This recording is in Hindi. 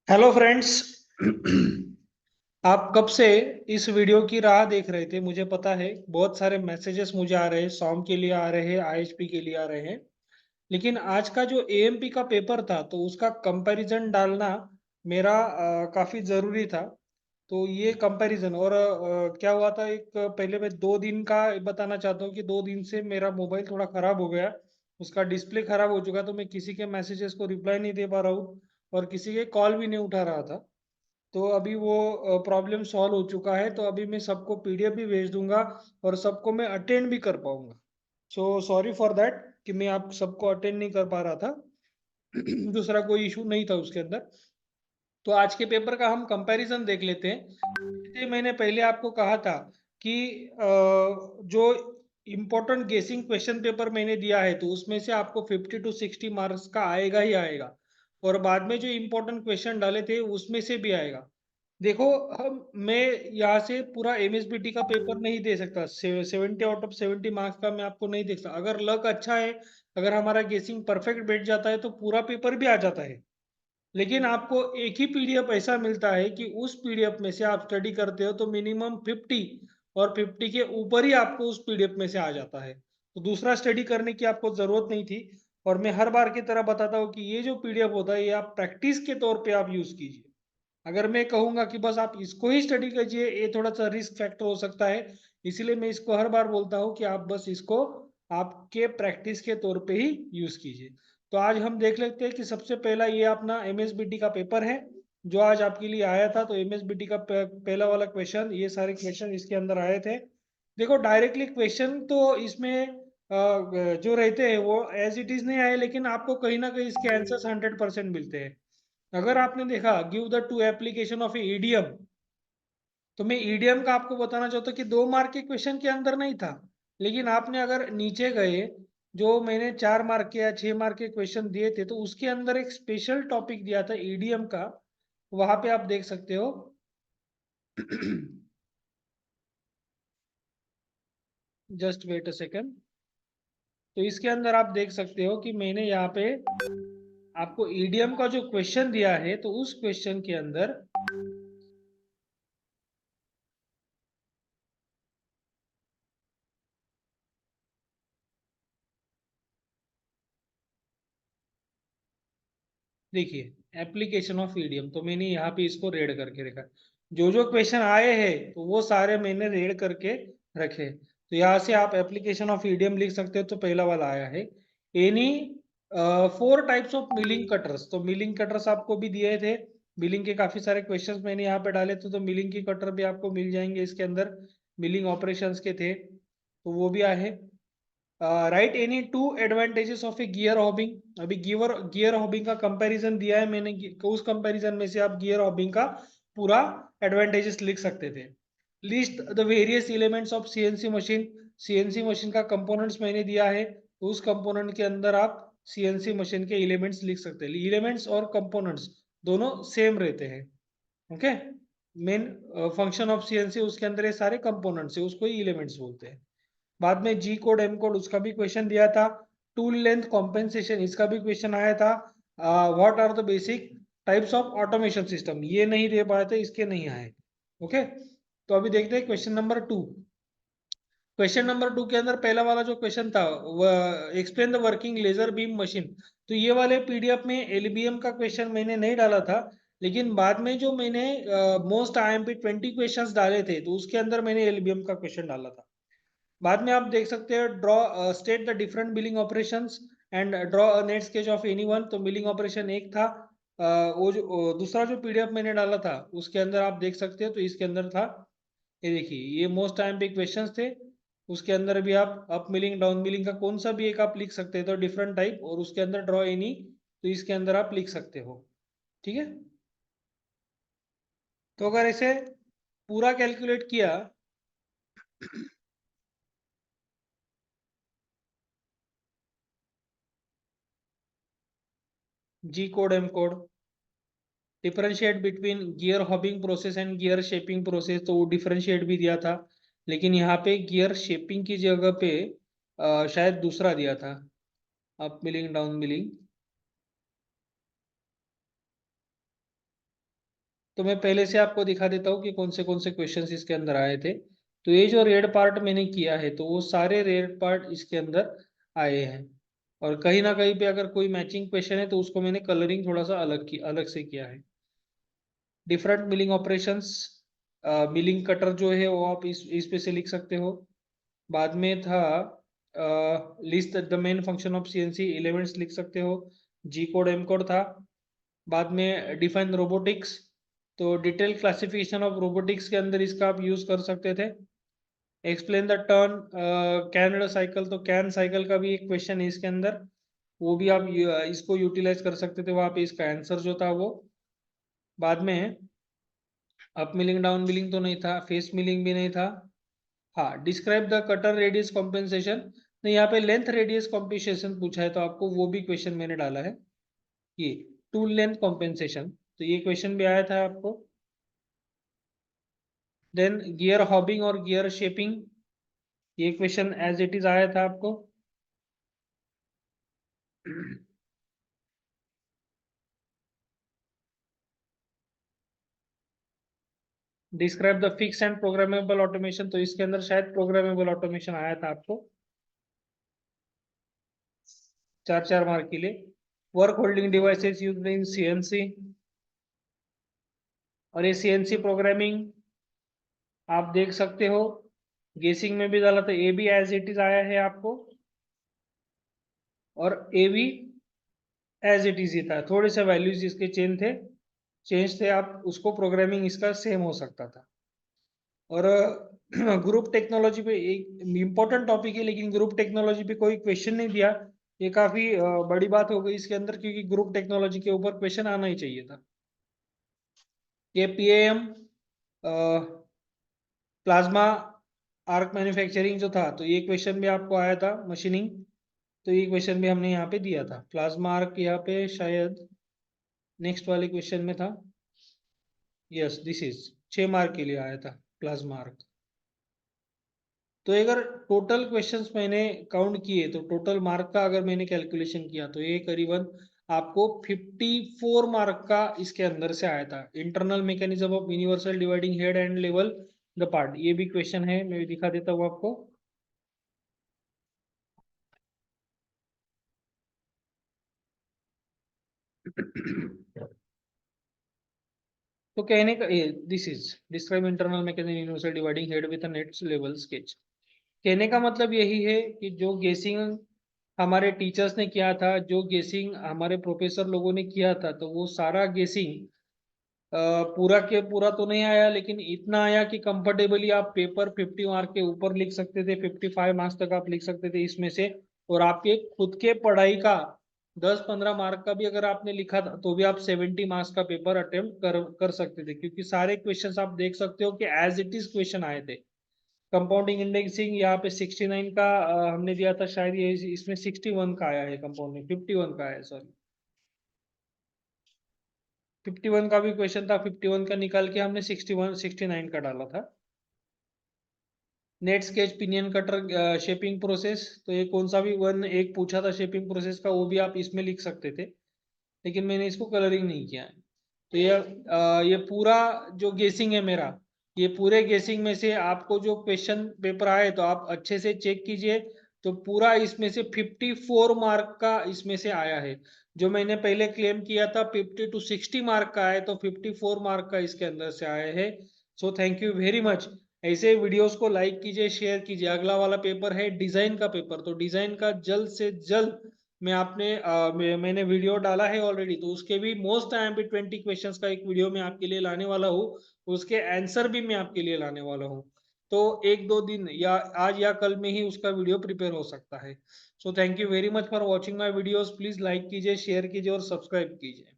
Hello friends. आप कब से इस वीडियो की राह देख रहे थे? मुझे पता है बहुत सारे मैसेजेस मुझे आ रहे हैं, सॉम के लिए आ रहे हैं, आईएचपी के लिए आ रहे हैं। लेकिन आज का जो एएमपी का पेपर था तो उसका कंपैरिजन डालना मेरा काफी जरूरी था। तो ये कंपैरिजन और क्या हुआ था, एक पहले मैं 2 दिन का बताना चाहता हूँ कि 2 दिन से मेरा मोबाइल थोड़ा खराब हो गया। उसका डिस्प्ले खराब हो चुका, तो मैं किसी के मैसेजेस को रिप्लाई नहीं दे पा रहा हूँ और किसी के कॉल भी नहीं उठा रहा था। तो अभी वो प्रॉब्लम सॉल्व हो चुका है, तो अभी मैं सबको पीडीएफ भी भेज दूंगा और सबको मैं अटेंड भी कर पाऊंगा। सो सॉरी फॉर दैट कि मैं आप सबको अटेंड नहीं कर पा रहा था। दूसरा कोई इशू नहीं था उसके अंदर। तो आज के पेपर का हम कंपैरिजन देख लेते हैं। जैसे मैंने पहले आपको कहा था कि जो इम्पोर्टेंट गेसिंग क्वेश्चन पेपर मैंने दिया है तो उसमें से आपको 50 to 60 मार्क्स का आएगा ही आएगा। और बाद में जो इम्पोर्टेंट क्वेश्चन डाले थे उसमें से भी आएगा। देखो, हम मैं यहाँ से पूरा एमएसबीटी का पेपर नहीं दे सकता। 70 आउट ऑफ 70 मार्क्स का मैं आपको नहीं दे सकता। अगर लक अच्छा है, अगर हमारा गेसिंग परफेक्ट बैठ जाता है तो पूरा पेपर भी आ जाता है। लेकिन आपको एक ही पीडीएफ ऐसा मिलता है कि उस पीडीएफ में से आप स्टडी करते हो तो मिनिमम 50 और 50 के ऊपर ही आपको उस पीडीएफ में से आ जाता है। तो दूसरा स्टडी करने की आपको जरूरत नहीं थी। और मैं हर बार की तरह बताता हूँ कि ये जो पीडीएफ होता है ये आप प्रैक्टिस के तौर पे आप यूज कीजिए। अगर मैं कहूंगा कि बस आप इसको ही स्टडी कीजिए, ये थोड़ा सा रिस्क फैक्टर हो सकता है। इसीलिए मैं इसको हर बार बोलता हूँ कि आप बस इसको आपके प्रैक्टिस के तौर पे ही यूज कीजिए। तो आज हम देख लेते हैं कि सबसे पहला ये अपना एमएसबीटी का पेपर है जो आज आपके लिए आया था। तो एमएसबीटी का पहला वाला क्वेश्चन, ये सारे क्वेश्चन इसके अंदर आए थे। देखो, डायरेक्टली क्वेश्चन तो इसमें जो रहते हैं वो एज इट इज नहीं आए, लेकिन आपको कहीं ना कहीं इसके आंसर्स 100% मिलते हैं। अगर आपने देखा give the two application of EDM, तो मैं ईडीएम का आपको बताना चाहता हूँ कि 2 मार्क के क्वेश्चन के अंदर नहीं था। लेकिन आपने अगर नीचे गए, जो मैंने 4 मार्क के या 6 मार्क के क्वेश्चन दिए थे तो उसके अंदर एक स्पेशल टॉपिक दिया था ईडीएम का। वहां पे आप देख सकते हो। Just wait a second. तो इसके अंदर आप देख सकते हो कि मैंने यहाँ पे आपको ईडीएम का जो क्वेश्चन दिया है तो उस क्वेश्चन के अंदर देखिए एप्लीकेशन ऑफ ईडीएम, तो मैंने यहाँ पे इसको रेड करके रखा। जो जो क्वेश्चन आए हैं तो वो सारे मैंने रेड करके रखे। तो यहाँ से आप एप्लीकेशन ऑफ ईडीएम लिख सकते हो। तो पहला वाला आया है any 4 types of milling cutters. तो मिलिंग कटर्स आपको भी दिए थे। मिलिंग के काफी सारे क्वेश्चंस मैंने यहाँ पे डाले थे, तो मिलिंग की कटर भी आपको मिल जाएंगे इसके अंदर। मिलिंग ऑपरेशंस के थे तो वो भी आए। Right any two advantages of A gear hobbing. अभी गियर हॉबिंग का कंपैरिजन दिया है मैंने, उस कंपैरिजन में से आप गियर हॉबिंग का पूरा एडवांटेजेस लिख सकते थे। List the various elements of CNC machine. CNC machine का कंपोनेंट्स मैंने दिया है, तो उस कंपोनेंट के अंदर आप सीएनसी मशीन के एलिमेंट्स लिख सकते हैं। एलिमेंट्स और कंपोनेंट्स दोनों सेम रहते हैं। Okay. Main function of CNC उसके अंदर ये सारे कंपोनेंट्स है, उसको ही एलिमेंट्स बोलते हैं। बाद में जी कोड एम कोड उसका भी क्वेश्चन दिया था। टूल लेंथ कॉम्पेंसेशन इसका भी क्वेश्चन आया था। What are the basic types of automation system, ये नहीं दे पाए थे, इसके नहीं आए। ओके। तो अभी देखते हैं क्वेश्चन नंबर 2। क्वेश्चन नंबर 2 के अंदर पहला वाला जो क्वेश्चन था, explain the working laser beam machine. तो ये वाले पीडीएफ में एलबीएम का क्वेश्चन मैंने नहीं डाला था। लेकिन बाद में जो मैंने मोस्ट आईएमपी 20 क्वेश्चंस डाले थे तो उसके अंदर मैंने एलबीएम का क्वेश्चन डाला था। बाद में आप देख सकते हैं draw state the different billing operations and draw net sketch of anyone. तो बिलिंग ऑपरेशन एक था। वो जो दूसरा जो पीडीएफ मैंने डाला था उसके अंदर आप देख सकते हो, तो इसके अंदर था, ये देखिए, ये मोस्ट टाइम पे क्वेश्चंस थे। उसके अंदर भी आप अप मिलिंग डाउन मिलिंग का कोई सा भी एक आप लिख सकते हैं, तो डिफरेंट टाइप, और उसके अंदर ड्रॉ एनी, तो इसके अंदर आप लिख सकते हो। ठीक है। तो अगर इसे पूरा कैलकुलेट किया, G code M code, differentiate between gear hobbing process and gear shaping process, तो वो डिफरेंशिएट भी दिया था। लेकिन यहाँ पे गियर शेपिंग की जगह पे शायद दूसरा दिया था, अप मिलिंग डाउन मिलिंग। तो मैं पहले से आपको दिखा देता हूँ कि कौन से क्वेश्चंस इसके अंदर आए थे। तो ये जो रेड पार्ट मैंने किया है तो वो सारे रेड पार्ट इसके अंदर आए हैं, और कहीं ना कहीं पे अगर कोई मैचिंग क्वेश्चन है तो उसको मैंने कलरिंग थोड़ा सा अलग से किया है। Different milling operations, milling cutter जो है वो आप इस पे से लिख सकते हो। बाद में था list the main function of CNC elements, लिख सकते हो। जी कोड एम कोड था। बाद में डिफाइन रोबोटिक्स, तो डिटेल क्लासिफिकेशन ऑफ रोबोटिक्स के अंदर इसका आप यूज कर सकते थे। Explain the turn can cycle, तो कैन साइकिल का भी एक क्वेश्चन है इसके अंदर, वो भी आप इसको यूटिलाइज कर सकते थे वहां पे, इसका आंसर जो था वो। बाद में अप मिलिंग डाउन मिलिंग तो नहीं था, फेस मिलिंग भी नहीं था। हाँ, describe the cutter radius compensation, तो यहाँ पे लेंथ रेडियस कॉम्पेंसेशन पूछा है तो आपको वो भी क्वेश्चन मैंने डाला है। ये टूल लेंथ कॉम्पेंसेशन, तो ये क्वेश्चन भी आया था आपको। देन गियर हॉबिंग और गियर शेपिंग, ये क्वेश्चन एज इट इज आया था आपको। Describe the fix and programmable automation, तो इसके अंदर शायद प्रोग्रामेबल ऑटोमेशन आया था आपको, 4 मार्क के लिए। Work holding devices used in CNC, और ये सीएनसी प्रोग्रामिंग आप देख सकते हो। गेसिंग में भी डाला तो ए भी एज इट इज आया है आपको, और ए भी एज इट इज ही था, थोड़े से वैल्यूज इसके चेंज थे, आप उसको प्रोग्रामिंग इसका सेम हो सकता था। और ग्रुप टेक्नोलॉजी पे एक इम्पोर्टेंट टॉपिक है, लेकिन ग्रुप टेक्नोलॉजी पे कोई क्वेश्चन नहीं दिया। ये काफी बड़ी बात हो गई इसके अंदर, क्योंकि ग्रुप टेक्नोलॉजी के ऊपर क्वेश्चन आना ही चाहिए था। ये पीएएम प्लाज्मा आर्क मैन्युफैक्चरिंग जो था, तो ये क्वेश्चन भी आपको आया था, मशीनिंग, तो ये क्वेश्चन भी हमने यहाँ पे दिया था। प्लाज्मा आर्क यहाँ पे शायद नेक्स्ट वाले क्वेश्चन में था। यस, दिस इज 6 मार्क के लिए आया था प्लाज्मा आर्क। तो अगर टोटल क्वेश्चंस मैंने काउंट किए तो टोटल मार्क का अगर मैंने कैलकुलेशन किया तो ये करीबन आपको 54 मार्क का इसके अंदर से आया था। Internal mechanism of universal dividing head and level the part, ये भी क्वेश्चन है, मैं दिखा देता हूँ आपको। तो कहने का this is describe internal mechanism universal dividing head with net level sketch. कहने का मतलब यही है कि जो गेसिंग हमारे टीचर्स ने किया था, जो गेसिंग हमारे प्रोफेसर लोगों ने किया था, तो वो सारा गेसिंग पूरा के पूरा तो नहीं आया, लेकिन इतना आया कि कंफर्टेबली आप पेपर 50 मार्क के ऊपर लिख सकते थे, 55 मार्क्स तक आप लिख सकते थे इसमें से। और आपके खुद के पढ़ाई का 10-15 मार्क का भी अगर आपने लिखा था तो भी आप 70 मार्क्स का पेपर अटेम्प्ट कर सकते थे, क्योंकि सारे क्वेश्चंस आप देख सकते हो कि एज इट इज क्वेश्चन आए थे। कंपाउंडिंग इंडेक्सिंग यहाँ पे 69 का हमने दिया था, शायद ये इसमें 61 का आया है, कंपाउंडिंग 51 का है, सॉरी 51 का भी क्वेश्चन था, 51 का निकाल के हमने 69 का डाला था। Net sketch pinion cutter shaping process, तो ये कौन सा भी वन एक पूछा था शेपिंग प्रोसेस का, वो भी आप इसमें लिख सकते थे, लेकिन मैंने इसको कलरिंग नहीं किया है। तो ये पूरा जो गेसिंग है मेरा, ये पूरे गेसिंग में से आपको जो क्वेश्चन पेपर आए तो आप अच्छे से चेक कीजिए, तो पूरा इसमें से 54 मार्क का इसमें से आया है। जो मैंने पहले क्लेम किया था 50 to 60 मार्क का है, तो 54 मार्क का इसके अंदर से आया है। So thank you very much. ऐसे वीडियोस को लाइक कीजिए, शेयर कीजिए। अगला वाला पेपर है डिजाइन का पेपर, तो डिजाइन का जल्द से जल्द मैंने वीडियो डाला है ऑलरेडी, तो उसके भी मोस्ट IMP 20 क्वेश्चंस का एक वीडियो मैं आपके लिए लाने वाला हूँ, उसके आंसर भी मैं आपके लिए लाने वाला हूँ। तो 1-2 दिन या आज या कल में ही उसका वीडियो प्रिपेयर हो सकता है। So thank you very much for watching my videos. Please like कीजिए, शेयर कीजिए और सब्सक्राइब कीजिए।